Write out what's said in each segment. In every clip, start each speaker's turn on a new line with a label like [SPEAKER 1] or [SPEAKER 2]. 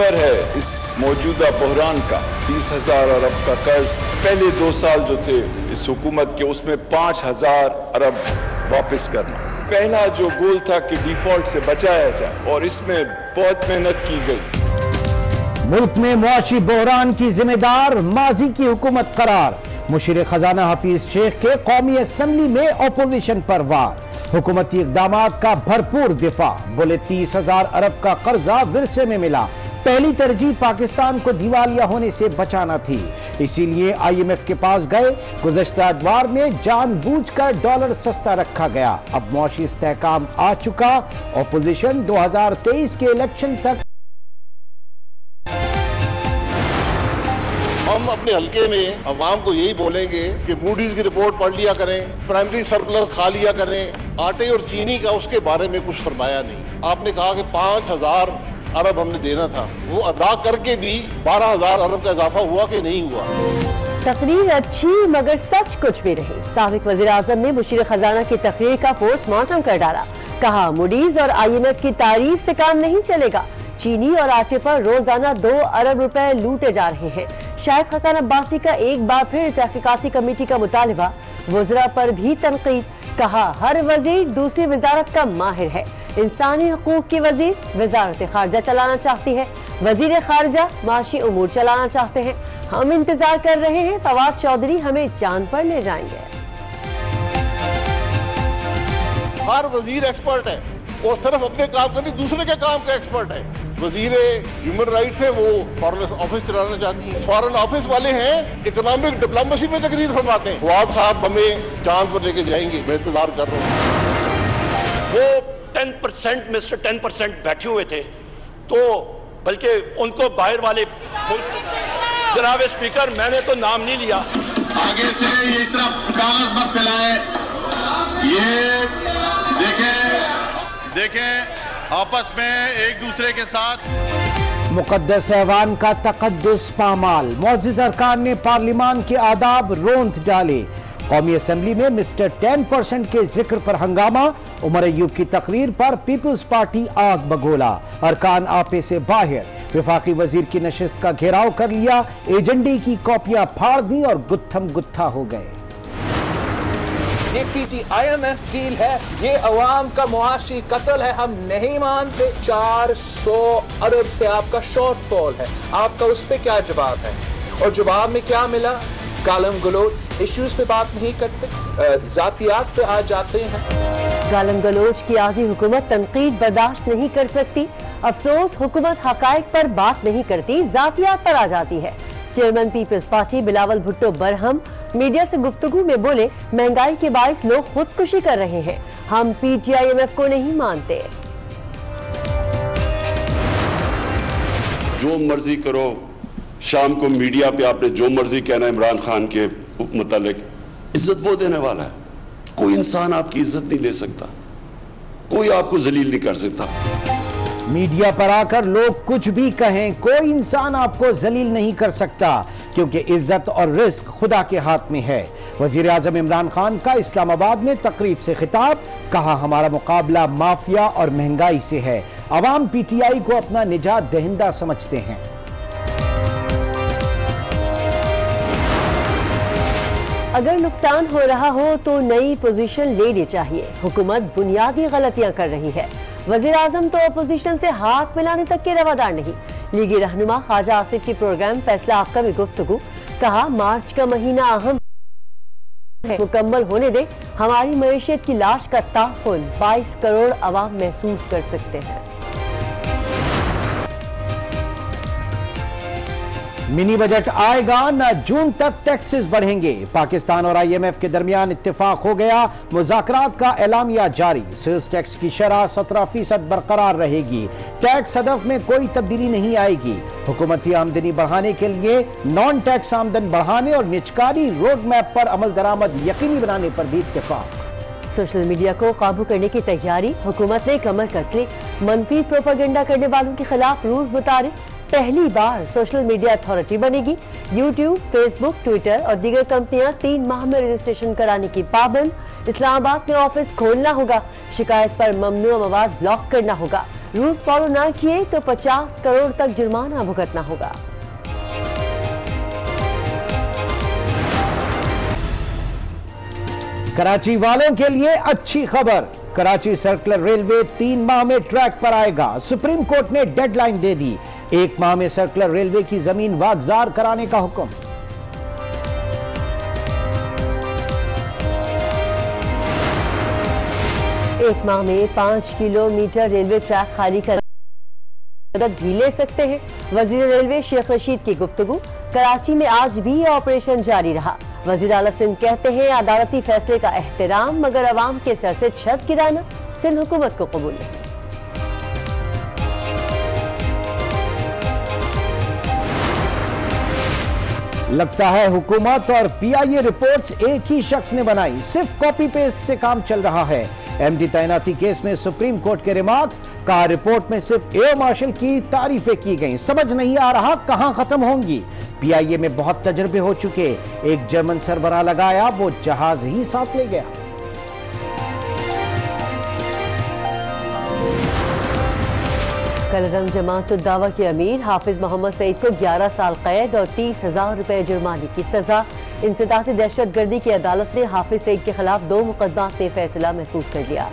[SPEAKER 1] खबर है इस मौजूदा बहरान का 30,000 अरब का कर्ज पहले 2 साल जो थे इस हुकूमत के, उसमें 5,000 अरब वापस करना। पहला जो गोल था कि डिफॉल्ट से बचाया जाए और इसमें बहुत मेहनत की गई।
[SPEAKER 2] मुल्क में मुआशी बहरान की जिम्मेदार माजी की हुकूमत करार। मुशीर खजाना हफीज शेख के कौमी असम्बली में अपोजिशन पर वार। हुकूमती इक़दामात का भरपूर दिफा। बोले 30,000 अरब का कर्जा विरसे में मिला। पहली तरजीह पाकिस्तान को दिवालिया होने से बचाना थी, इसीलिए IMF के पास गए। गुज़श्ता अदवार में जानबूझकर डॉलर सस्ता रखा गया। अब मुआशी इस्तेहकाम आ चुका। अपोजिशन 2023 के इलेक्शन तक
[SPEAKER 3] हम अपने हल्के में अवाम को यही बोलेंगे कि मूडीज की रिपोर्ट पढ़ लिया करें, प्राइमरी सरप्लस खा लिया करें। आटे और चीनी का उसके बारे में कुछ फरमाया नहीं। आपने कहा कि 5,000 अरब हमने देना था, वो अदा करके भी 12,000 अरब का इजाफा हुआ कि नहीं हुआ।
[SPEAKER 4] तकरीर अच्छी मगर सच कुछ भी नहीं। साबिक वज़ीर आज़म ने मुशीर खजाना की तकरीर का पोस्टमार्टम कर डाला। कहा मूडीज और IMF की तारीफ से काम नहीं चलेगा। चीनी और आटे पर रोजाना 2 अरब रुपए लूटे जा रहे हैं। शाहिद खकान अब्बासी का एक बार फिर तहकीकाती कमेटी का मुतालिबा। वज़रा पर भी तनकीद। कहा हर वजीर दूसरी वजारत का माहिर है। इंसानी हकूक की वजीर वजारत खारजा चलाना चाहती है, वजीर खारजा माशी उमूर चलाना चाहते हैं। हम इंतजार कर रहे हैं फवाद चौधरी हमें चांद पर ले जाएंगे।
[SPEAKER 3] हर वजीर एक्सपर्ट है और सिर्फ अपने काम का नहीं, दूसरे के काम का एक्सपर्ट है। वजीर ह्यूमन राइट्स है, वो फॉरेन ऑफिस चलाना चाहती है। फॉरेन ऑफिस वाले हैं इकोनॉमिक डिप्लोमेसी में तकरीर फरमाते हैं। फवाद साहब हमें चांद पर लेके जाएंगे, मैं इंतजार कर रहा हूँ।
[SPEAKER 5] वो 10% मिस्टर 10% बैठे हुए थे, तो बल्कि उनको बाहर वाले जनाब स्पीकर मैंने तो नाम नहीं लिया।
[SPEAKER 6] आगे से ये इस तरह कागज मत फैलाएं। ये देखें आपस में एक दूसरे के साथ
[SPEAKER 2] मुकद्दस ऐवान का तकद्दुस पामाल। मुअज़्ज़िज़ अरकान ने पार्लिमान के आदाब रोंद डाले। कौमी असम्बली में मिस्टर 10% के जिक्र पर हंगामा। उमर अय्यूब की तकरीर पर पीपल्स पार्टी आग बगोला। अरकान आपे से बाहर। वफाकी वजीर की नशिस्त का घेराव कर लिया। एजेंडे की कॉपियां फाड़ दी और गुत्थम गुत्था हो गए।
[SPEAKER 7] ये PT-IMF डील है, ये अवाम का मुआशी कत्ल है, हम नहीं मानते। 400 अरब से आपका शॉर्टफॉल है, आपका उस पर क्या जवाब है? और जवाब में क्या मिला? गालम गलोच, इश्यूज पे बात नहीं करते, जातियात पे आ जाते हैं।
[SPEAKER 4] गालम गलोच की आधी हुकूमत तनकीद बर्दाश्त नहीं कर सकती। अफसोस हुकूमत हकायक पर बात नहीं करती, जातियात पर आ जाती है। चेयरमैन पीपल्स पार्टी बिलावल भुट्टो बरहम मीडिया से गुफ्तगू में बोले महंगाई के बाइस लोग खुदकुशी कर रहे हैं, हम PT-IMF को नहीं मानते।
[SPEAKER 8] जो मर्जी करो, शाम को मीडिया पे आपने जो मर्जी कहना है इमरान खान के मुतालिक, इज्जत वो देने वाला है। कोई इंसान आपकी इज्जत नहीं दे सकता, कोई आपको जलील नहीं कर सकता।
[SPEAKER 2] मीडिया पर आकर लोग कुछ भी कहें, कोई इंसान आपको जलील नहीं कर सकता, क्योंकि इज्जत और रिस्क खुदा के हाथ में है। वजीर आजम इमरान खान का इस्लामाबाद में तकरीब से खिताब। कहा हमारा मुकाबला माफिया और महंगाई से है। अवाम PTI को अपना निजात दहिंदा समझते हैं।
[SPEAKER 4] अगर नुकसान हो रहा हो तो नई पोजीशन लेनी चाहिए। हुकूमत बुनियादी गलतियां कर रही है। वजीर आजम तो अपोजिशन से हाथ मिलाने तक के रवादार नहीं। लीगी रहनुमा ख्वाजा आसिफ की प्रोग्राम फैसला आपका में गुफ्तगू। कहा मार्च का महीना अहम है, मुकम्मल होने दे। हमारी मईशत की लाश का ताफुन 22 करोड़ अवाम महसूस कर सकते हैं।
[SPEAKER 2] मिनी बजट आएगा न, जून तक टैक्सेस बढ़ेंगे। पाकिस्तान और IMF के दरमियान इत्तेफाक हो गया। मुज़ाकरात का एलामिया जारी। सेल्स टैक्स की शरह 17% बरकरार रहेगी। टैक्स हदफ में कोई तब्दीली नहीं आएगी। हुकूमती आमदनी बढ़ाने के लिए नॉन टैक्स आमदन बढ़ाने और निजकारी रोड मैप पर अमल दरामद यकीनी बनाने पर भी इत्तेफाक।
[SPEAKER 4] सोशल मीडिया को काबू करने की तैयारी। हुकूमत ने कमर कस ली। मनफी प्रोपेगेंडा करने वालों के खिलाफ रूल्स मुतारिफ। पहली बार सोशल मीडिया अथॉरिटी बनेगी। यूट्यूब, फेसबुक, ट्विटर और दीगर कंपनियां 3 माह में रजिस्ट्रेशन कराने की पाबंद। इस्लामाबाद में ऑफिस खोलना होगा। शिकायत पर ममनुआ मवाद ब्लॉक करना होगा। रूल्स फॉलो न किए तो 50 करोड़ तक जुर्माना भुगतना होगा।
[SPEAKER 2] कराची वालों के लिए अच्छी खबर, कराची सर्कुलर रेलवे 3 माह में ट्रैक पर आएगा। सुप्रीम कोर्ट ने डेडलाइन दे दी, 1 माह में सर्कुलर रेलवे की जमीन वागजार कराने का हुक्म।
[SPEAKER 4] एक माह में 5 किलोमीटर रेलवे ट्रैक खाली कर मदद भी ले सकते हैं। वजीर रेलवे शेख रशीद की गुफ्तगू, कराची में आज भी ऑपरेशन जारी रहा। वजीर आला सिंध कहते हैं अदालती फैसले का एहतराम, मगर अवाम के सर से छत गिराना सिंध हुकूमत को कबूल नहीं।
[SPEAKER 2] लगता है हुकूमत और पीआईए रिपोर्ट्स एक ही शख्स ने बनाई, सिर्फ कॉपी पेस्ट से काम चल रहा है। एमडी तैनाती केस में सुप्रीम कोर्ट के रिमार्क्स, कहा रिपोर्ट में सिर्फ एयर मार्शल की तारीफें की गई, समझ नहीं आ रहा कहां खत्म होंगी। पीआईए में बहुत तजर्बे हो चुके, एक जर्मन सरबराह लगाया, वो जहाज ही साथ ले गया।
[SPEAKER 4] कलरम जमात दावा के अमीर हाफिज मोहम्मद सईद को 11 साल कैद और 30,000 रुपए जुर्माने की सजा। इंसदाद दहशतगर्दी की अदालत ने हाफिज सईद के खिलाफ 2 मुकदमात में फैसला महफूज कर लिया।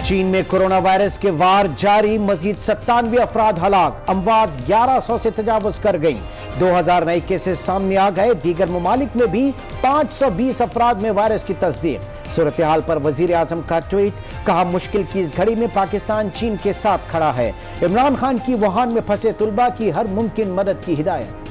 [SPEAKER 2] चीन में कोरोना वायरस के वार जारी, मजीद 97 अफराद हलाक, अमवात 1100 से तजावुज कर गई। 2000 नए केसेस सामने आ गए। दीगर मुमालिक में भी 520 अफराद में वायरस की तस्दीक। सूरत हाल पर वजीर आजम का ट्वीट, कहा मुश्किल की इस घड़ी में पाकिस्तान चीन के साथ खड़ा है। इमरान खान की वुहान में फंसे तुलबा की हर मुमकिन मदद की हिदायत।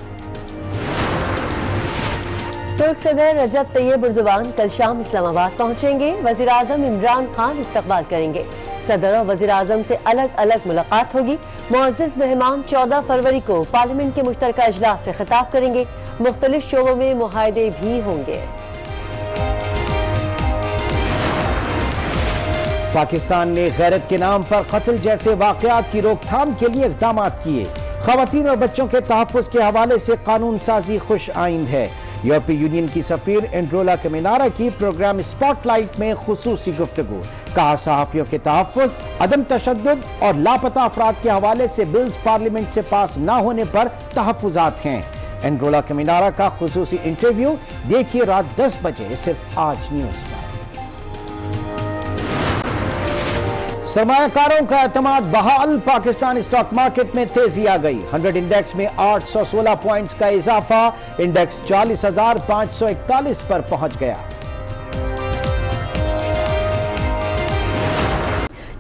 [SPEAKER 4] तुर्क सदर रजब तैयब एर्दोगान कल शाम इस्लामाबाद पहुंचेंगे। वजीर आजम इमरान खान इस्तकबाल करेंगे। सदर और वजीर आजम से अलग अलग मुलाकात होगी। मुअज़्ज़िज़ मेहमान 14 फरवरी को पार्लियामेंट के मुश्तरका इजलास से खिताब करेंगे। मुख्तलिफ शोबों में मुआहदे भी होंगे।
[SPEAKER 2] पाकिस्तान ने गैरत के नाम पर कत्ल जैसे वाकयात की रोकथाम के लिए इक़दाम किए। ख़वातीन और बच्चों के तहफ़्फ़ुज़ के हवाले से कानून साजी खुश आइंद है। यूरोपीय यूनियन की सफीर एंड्रोला कमिनारा की प्रोग्राम स्पॉटलाइट में खुसूसी गुफ्तगू, कहा सहाफ़ियों के तहफ़्फ़ुज़, अदम तशद्दुद और लापता अफराद के हवाले से बिल्स पार्लियामेंट से पास न होने पर तहफ़्फ़ुज़ात हैं। एंड्रोला कमिनारा का खुसूसी इंटरव्यू देखिए रात 10 बजे सिर्फ आज न्यूज़ पर। सरमायाकारों का एतमाद बहाल, पाकिस्तान स्टॉक मार्केट में तेजी आ गई। 100 इंडेक्स में 816 पॉइंट्स का इजाफा, इंडेक्स 40,541 पर पहुंच गया।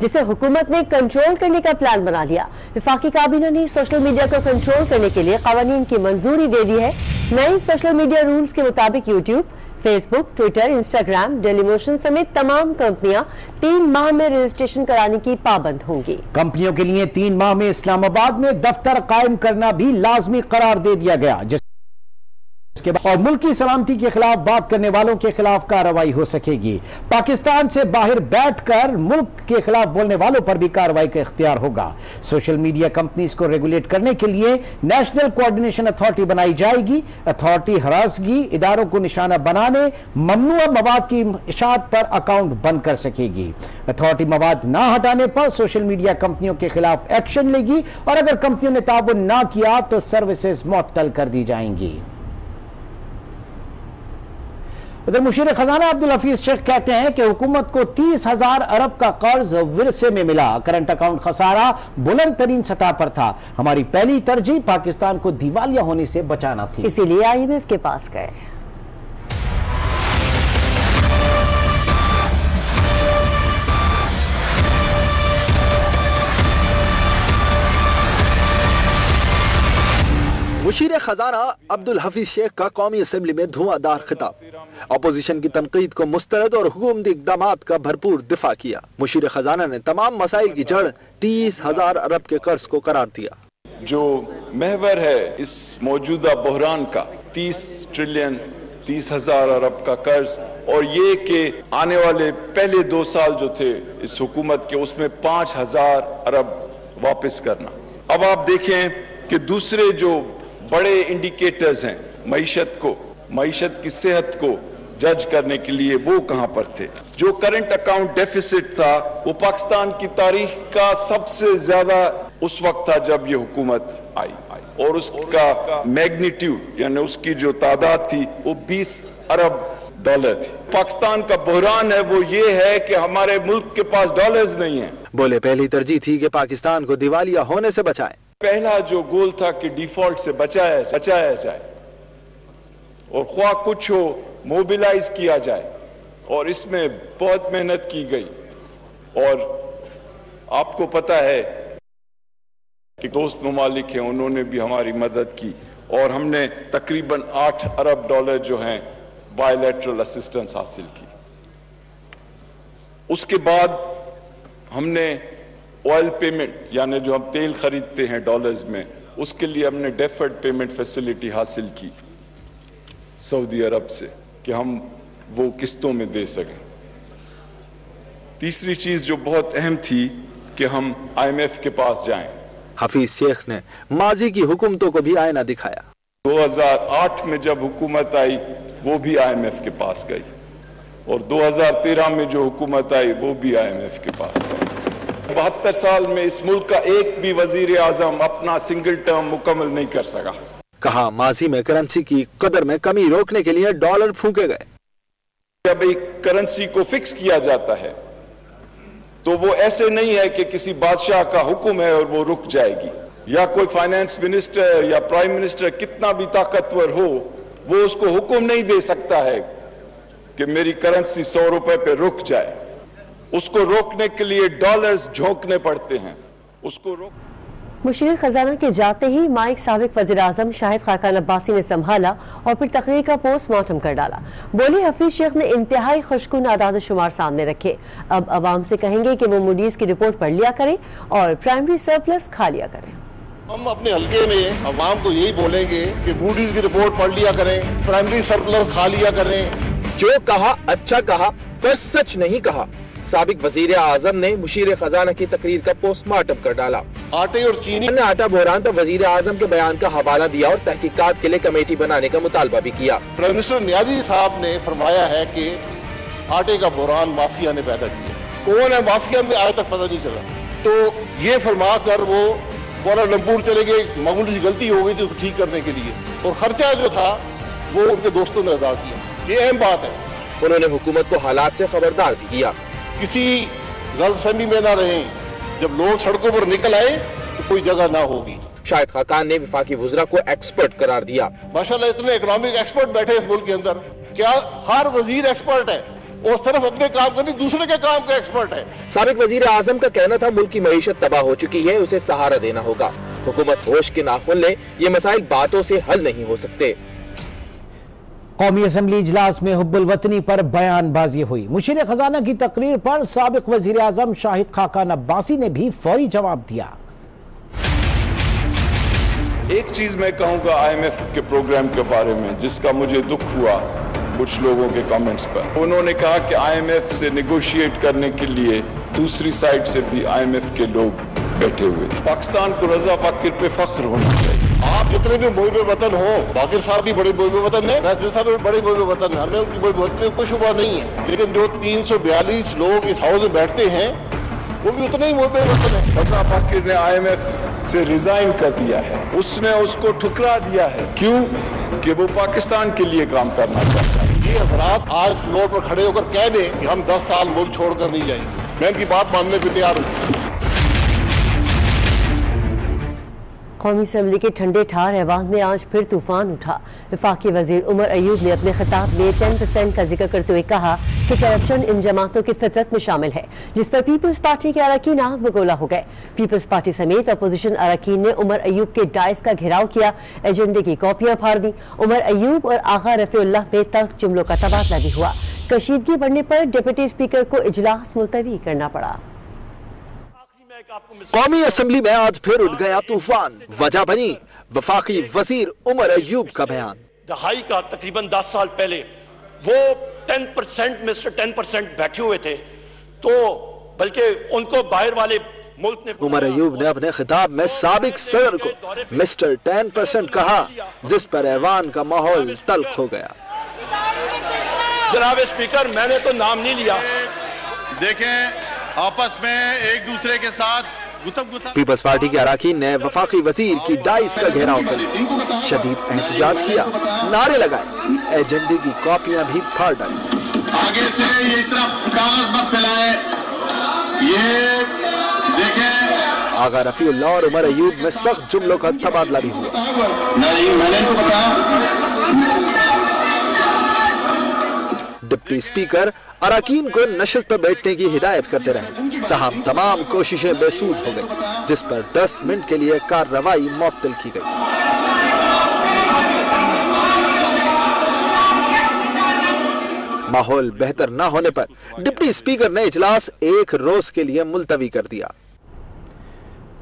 [SPEAKER 4] जिसे हुकूमत ने कंट्रोल करने का प्लान बना लिया। वफाकी काबीना ने सोशल मीडिया को कंट्रोल करने के लिए कानून की मंजूरी दे दी है। नए सोशल मीडिया रूल्स के मुताबिक YouTube, Facebook, Twitter, Instagram, Dailymotion समेत तमाम कंपनियां 3 माह में रजिस्ट्रेशन कराने की पाबंद होंगी।
[SPEAKER 2] कंपनियों के लिए 3 माह में इस्लामाबाद में दफ्तर कायम करना भी लाजमी करार दे दिया गया, जिसके बाद और मुल्क की सलामती के खिलाफ बात करने वालों के खिलाफ कार्रवाई हो सकेगी। पाकिस्तान से बाहर बैठकर मुल्क के खिलाफ बोलने वालों पर भी कार्रवाई का इख्तियार होगा। सोशल मीडिया कंपनीज को रेगुलेट करने के लिए नेशनल कोऑर्डिनेशन अथॉरिटी बनाई जाएगी। अथॉरिटी हरासगी इदारों को निशाना बनाने, ममनुआ मवाद की इशाअत पर अकाउंट बंद कर सकेगी। अथॉरिटी मवाद ना हटाने पर सोशल मीडिया कंपनियों के खिलाफ एक्शन लेगी और अगर कंपनियों ने ताउन ना किया तो सर्विसेज मुअत्तल कर दी जाएंगी। उधर मुशीर खजाना अब्दुल हफीज शेख कहते हैं कि हुकूमत को 30,000 अरब का कर्ज विरसे में मिला। करंट अकाउंट खसारा बुलंद तरीन सतह पर था। हमारी पहली तरजीह पाकिस्तान को दिवालिया होने से बचाना थी,
[SPEAKER 4] इसीलिए IMF के पास गए।
[SPEAKER 9] मुशीर खजाना अब्दुल हफीज शेख का कौमी असेंबली में धुआंधार खिताब, अपोजिशन की तनकीद को मुस्तरद और हुकूमती इक़दामात का भरपूर दिफा किया। मुशीर खजाना ने तमाम मसाइल की जड़ 30,000 अरब के कर्ज को करार दिया।
[SPEAKER 1] जो महवर है इस मौजूदा बहरान का 30 ट्रिलियन 30,000 अरब का कर्ज, और ये कि आने वाले पहले 2 साल जो थे इस हुकूमत के, उसमें 5,000 अरब वापस करना। अब आप देखें कि दूसरे जो बड़े इंडिकेटर्स हैं मईशत की सेहत को जज करने के लिए वो कहां पर थे। जो करंट अकाउंट डेफिसिट था वो पाकिस्तान की तारीख का सबसे ज्यादा उस वक्त था जब ये हुकूमत आई और उसका मैग्नीट्यूड यानी उसकी जो तादाद थी वो 20 अरब डॉलर थी। पाकिस्तान का बहरान है वो ये है कि हमारे मुल्क के पास डॉलर्स नहीं है।
[SPEAKER 9] बोले पहली तरजीह थी कि पाकिस्तान को दिवालिया होने से बचाएं।
[SPEAKER 1] पहला जो गोल था कि डिफॉल्ट से बचाया जाए और ख्वाह कुछ हो मोबिलाइज किया जाए और इसमें बहुत मेहनत की गई और आपको पता है कि दोस्त ममालिक हैं उन्होंने भी हमारी मदद की और हमने तकरीबन 8 अरब डॉलर जो हैं बायलैटरल असिस्टेंस हासिल की। उसके बाद हमने ऑयल पेमेंट यानी जो हम तेल खरीदते हैं डॉलर्स में उसके लिए हमने डेफर्ड पेमेंट फैसिलिटी हासिल की सऊदी अरब से कि हम वो किस्तों में दे सकें। तीसरी चीज जो बहुत अहम थी कि हम IMF के पास जाएं।
[SPEAKER 9] हफीज शेख ने माजी की हुकूमतों को भी आईना दिखाया।
[SPEAKER 1] 2008 में जब हुकूमत आई वो भी IMF के पास गई और 2013 में जो हुकूमत आई वो भी IMF के पास गई। 72 साल में इस मुल्क का एक भी वजीर आजम अपना सिंगल टर्म मुकम्मल नहीं कर सका।
[SPEAKER 9] कहा माजी में करेंसी की कदर में कमी रोकने के लिए डॉलर फूके गए।
[SPEAKER 1] जब एक करेंसी को फिक्स किया जाता है तो वो ऐसे नहीं है कि किसी बादशाह का हुक्म है और वो रुक जाएगी, या कोई फाइनेंस मिनिस्टर या प्राइम मिनिस्टर कितना भी ताकतवर हो वो उसको हुक्म नहीं दे सकता है कि मेरी करेंसी 100 रुपए पे रुक जाए। उसको रोकने के लिए डॉलर्स झोंकने पड़ते हैं। उसको रोक
[SPEAKER 4] मुशीर खजाना के जाते ही माइक साबिक वज़ीर आज़म शाहिद खाकान अब्बासी ने संभाला और फिर तकरीर का पोस्टमार्टम कर डाला। बोले हफीज शेख ने इंतहाई खुशकुन आदाद शुमार सामने रखे। अब अवाम से कहेंगे कि वो मूडीज की रिपोर्ट पढ़ लिया करें और प्राइमरी सरप्लस खा लिया करें।
[SPEAKER 3] हम अपने हल्के में अवाम को यही बोलेंगे कि मूडीज की रिपोर्ट पढ़ लिया करें, प्राइमरी सरप्लस खा लिया करें।
[SPEAKER 10] जो कहा अच्छा कहा पर सच नहीं कहा। साबिक वजीर आजम ने मुशीर खजाना की तकरीर का पोस्टमार्टम कर डाला।
[SPEAKER 3] आटे और चीनी
[SPEAKER 10] ने आटा बहरान पर वजीर आजम के बयान का हवाला दिया और तहकीकात के लिए कमेटी बनाने का मुतालबा भी किया।
[SPEAKER 3] प्राइम मिनिस्टर नियाजी साहब ने फरमाया है कि आटे का बहरान माफिया ने पैदा किया। कौन है माफिया में आज तक पता नहीं चला। तो ये फरमा कर वो कुआलालंपुर चले गए, मामूली सी गलती हो गई थी उसको ठीक करने के लिए और खर्चा जो था वो उनके दोस्तों ने अदा किया। ये अहम बात है।
[SPEAKER 10] उन्होंने हुकूमत को हालात से खबरदार भी किया।
[SPEAKER 3] किसी गलतफहमी में ना रहें, जब लोग सड़कों पर निकल आए तो कोई जगह ना होगी।
[SPEAKER 10] शाहिद खाकान ने वफाकी वुज़रा को एक्सपर्ट करार दिया।
[SPEAKER 3] माशाल्लाह इतने इकोनॉमिक एक्सपर्ट बैठे इस मुल्क के अंदर। क्या हर वजीर एक्सपर्ट है और सिर्फ अपने काम का नहीं दूसरे के काम का एक्सपर्ट है।
[SPEAKER 10] साबिक वजीर आजम का कहना था मुल्क की मईशत तबाह हो चुकी है, उसे सहारा देना होगा। हुकूमत होश के नाखुन ले, ये मसाइल बातों से हल नहीं हो सकते।
[SPEAKER 2] कौमी असम्बली इजलास में हुब्बुल वतनी पर बयानबाजी हुई। मुशीर खजाना की तकरीर पर साबिक वजीर आजम शाहिद खाकान अब्बासी ने भी फौरी जवाब दिया।
[SPEAKER 1] एक चीज मैं कहूंगा IMF के प्रोग्राम के बारे में जिसका मुझे दुख हुआ कुछ लोगों के कमेंट्स पर। उन्होंने कहा कि IMF से नेगोशिएट करने के लिए दूसरी साइड से भी IMF के लोग बैठे हुए थे। पाकिस्तान को रजा बाकिर पे फख्र होना चाहिए।
[SPEAKER 3] आप जितने भी मुहिब वतन हो, बाकिर साहब भी बड़े मुहिब वतन है, राजवी साहब भी बड़े मुहिब वतन है, हमें उनकी मुहिब वतन में कोई शुबा नहीं है। लेकिन जो 342 लोग इस हाउस में बैठते हैं वो भी उतने ही मुहिब वतन है।
[SPEAKER 1] रजा बाकिर ने IMF से रिजाइन कर दिया है, उसने उसको ठुकरा दिया है। क्यों? कि वो पाकिस्तान के लिए काम करना चाहता है।
[SPEAKER 3] ये हजरात आज फ्लोर पर खड़े होकर कह दें कि हम 10 साल मुल्क छोड़कर नहीं जाएंगे, मैं इनकी बात मानने पर तैयार हूँ।
[SPEAKER 4] कौमी असम्बली के ठंडे ठार ऐवान में आज फिर तूफान उठा। वफाकी वजीर उमर अयूब ने अपने खिताब में 10% का जिक्र करते हुए कहा कि करप्शन इन जमातों की फितरत में शामिल है, जिस पर पीपल्स पार्टी के अरकान आग बगोला हो गए। पीपल्स पार्टी समेत अपोजिशन अरकान ने उमर अयूब के डाइस का घेराव किया, एजेंडे की कॉपियां फाड़ दी। उमर अयूब और आगा रफीउल्लाह में तक जुमलों का तबादला भी हुआ। कशीदगी बढ़ने पर डिप्टी स्पीकर को इजलास मुलतवी करना पड़ा।
[SPEAKER 9] कौमी असम्बली में आज फिर उठ गया तूफान। वजह बनी वफाकी वजीर उमर अयूब का बयान।
[SPEAKER 5] दहाई का तकरीबन 10 साल पहले वो 10% मिस्टर 10% बैठे हुए थे, तो बल्कि उनको बाहर वाले मुल्क ने।
[SPEAKER 9] उमर अयूब ने अपने खिताब में साबिक सदर को मिस्टर 10% कहा, जिस पर ऐवान का माहौल तल्ख हो गया।
[SPEAKER 5] जनाब स्पीकर, मैंने तो नाम नहीं लिया।
[SPEAKER 6] देखें, आपस में एक दूसरे के साथ
[SPEAKER 9] पीपल्स पार्टी के अराकीन ने वफाकी वजीर की डाइस का घेराव कर शदीद एहतजाज किया, नारे लगाए, एजेंडे की कॉपियां भी फाड़ डाली।
[SPEAKER 6] आगे से ये इस तरह कागज मत फैलाए। ये देखें,
[SPEAKER 9] आगा रफीउल्लाह और उमर अयूब में सख्त जुमलों का तबादला भी हुआ।
[SPEAKER 6] नहीं, मैंने इनको बताया।
[SPEAKER 9] डिप्टी स्पीकर अराकीन को नशस्त पर बैठने की हिदायत करते रहे, तमाम तमाम कोशिशें बेसूद हो गई, जिस पर 10 मिनट के लिए कार्रवाई मुअत्तल की गई। माहौल बेहतर न होने पर डिप्टी स्पीकर ने इजलास एक रोज के लिए मुलतवी कर दिया।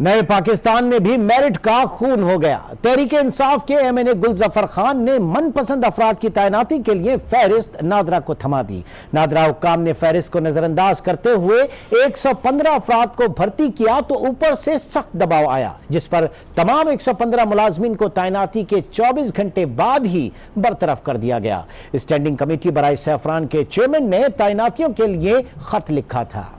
[SPEAKER 2] नए पाकिस्तान में भी मेरिट का खून हो गया। तहरीक इंसाफ के MNA गुलजफर खान ने मनपसंद अफराद की तैनाती के लिए फहरिस्त नादरा को थमा दी। नादरा हुक्काम ने फहरिस्त को नजरअंदाज करते हुए 115 अफराद को भर्ती किया तो ऊपर से सख्त दबाव आया, जिस पर तमाम 115 मुलाजमीन को तैनाती के 24 घंटे बाद ही बरतरफ कर दिया गया। स्टैंडिंग कमेटी बराए सैफरान के चेयरमैन ने तैनातियों के लिए खत लिखा था।